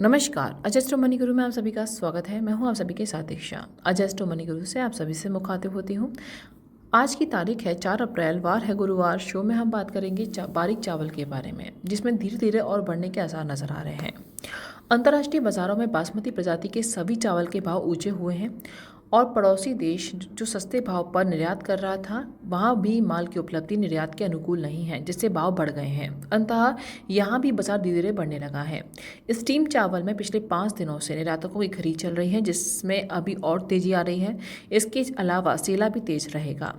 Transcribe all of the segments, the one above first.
नमस्कार, अजस्ट्रो मनी गुरु में आप सभी का स्वागत है। मैं हूं आप सभी के साथ दीक्षा। अजस्ट्रो मनी गुरु से आप सभी से मुखातिब होती हूं। आज की तारीख है 4 अप्रैल, वार है गुरुवार। शो में हम बात करेंगे बारीक चावल के बारे में, जिसमें धीरे धीरे और बढ़ने के आसार नजर आ रहे हैं। अंतर्राष्ट्रीय बाजारों में बासमती प्रजाति के सभी चावल के भाव ऊंचे हुए हैं और पड़ोसी देश जो सस्ते भाव पर निर्यात कर रहा था, वहां भी माल की उपलब्धि निर्यात के अनुकूल नहीं है, जिससे भाव बढ़ गए हैं। अंततः यहां भी बाजार धीरे धीरे बढ़ने लगा है। स्टीम चावल में पिछले 5 दिनों से निर्यातकों की खरीद चल रही है, जिसमें अभी और तेजी आ रही है। इसके अलावा सेला भी तेज रहेगा।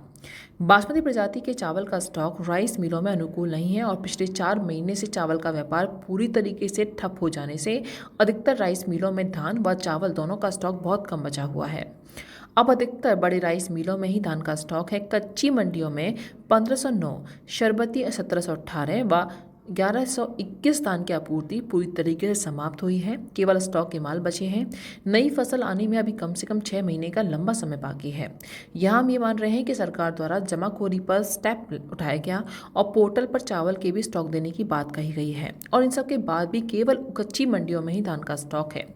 बासमती प्रजाति के चावल का स्टॉक राइस मिलों में अनुकूल नहीं है और पिछले 4 महीने से चावल का व्यापार पूरी तरीके से ठप हो जाने से अधिकतर राइस मिलों में धान व चावल दोनों का स्टॉक बहुत कम बचा हुआ है। अब अधिकतर बड़े राइस मिलों में ही धान का स्टॉक है। कच्ची मंडियों में 1509, शरबती 1718 व 1121 धान की आपूर्ति पूरी तरीके से समाप्त हुई है। केवल स्टॉक के माल बचे हैं। नई फसल आने में अभी कम से कम 6 महीने का लंबा समय बाकी है। यहाँ हम ये मान रहे हैं कि सरकार द्वारा जमाखोरी पर स्टेप उठाया गया और पोर्टल पर चावल के भी स्टॉक देने की बात कही गई है, और इन सब के बाद भी केवल कच्ची मंडियों में ही धान का स्टॉक है।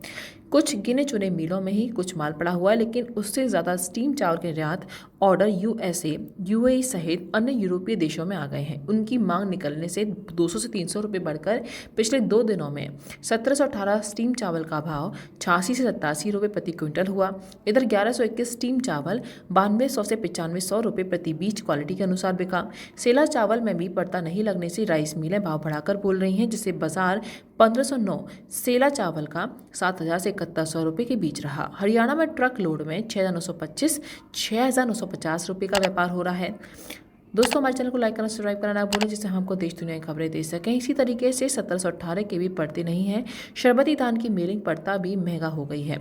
कुछ गिने चुने मिलों में ही कुछ माल पड़ा हुआ है, लेकिन उससे ज़्यादा स्टीम चावल के निर्यात ऑर्डर यूएसए, यूएई सहित अन्य यूरोपीय देशों में आ गए हैं। उनकी मांग निकलने से 200 से 300 रुपये बढ़कर पिछले 2 दिनों में 1718 स्टीम चावल का भाव 86 से 87 रुपये प्रति क्विंटल हुआ। इधर 1121 स्टीम चावल 9200 से 9500 रुपये प्रति बीज क्वालिटी के अनुसार बिका। सेला चावल में भी पड़ता नहीं लगने से राइस मिलें भाव बढ़ाकर बोल रही हैं, जिससे बाजार 1509 सेला चावल का 7000 से 7100 रुपये के बीच रहा। हरियाणा में ट्रक लोड में 6925, 6950 रुपये का व्यापार हो रहा है। दोस्तों, हमारे चैनल को लाइक करना, सब्सक्राइब करना ना भूलें, जिससे हमको देश दुनिया की खबरें दे सकें। इसी तरीके से 1718 के भी पड़ते नहीं हैं। शरबती धान की मिलिंग पड़ता भी महंगा हो गई है।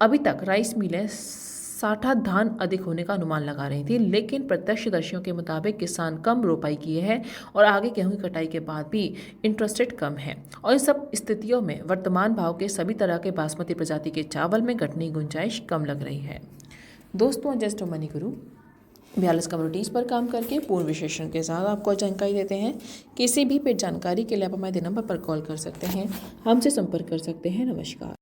अभी तक राइस मिलें साठा धान अधिक होने का अनुमान लगा रही थी, लेकिन प्रत्यक्षदर्शियों के मुताबिक किसान कम रोपाई किए हैं और आगे गेहूं की कटाई के बाद भी इंटरेस्ट रेट कम है। और इन सब स्थितियों में वर्तमान भाव के सभी तरह के बासमती प्रजाति के चावल में घटने की गुंजाइश कम लग रही है। दोस्तों, जस्ट मनी गुरु 42 कम्युनिटीज़ पर काम करके पूर्ण विश्लेषण के साथ आपको जानकारी देते हैं। किसी भी पेड जानकारी के लिए आप हमारे नंबर पर कॉल कर सकते हैं, हमसे संपर्क कर सकते हैं। नमस्कार।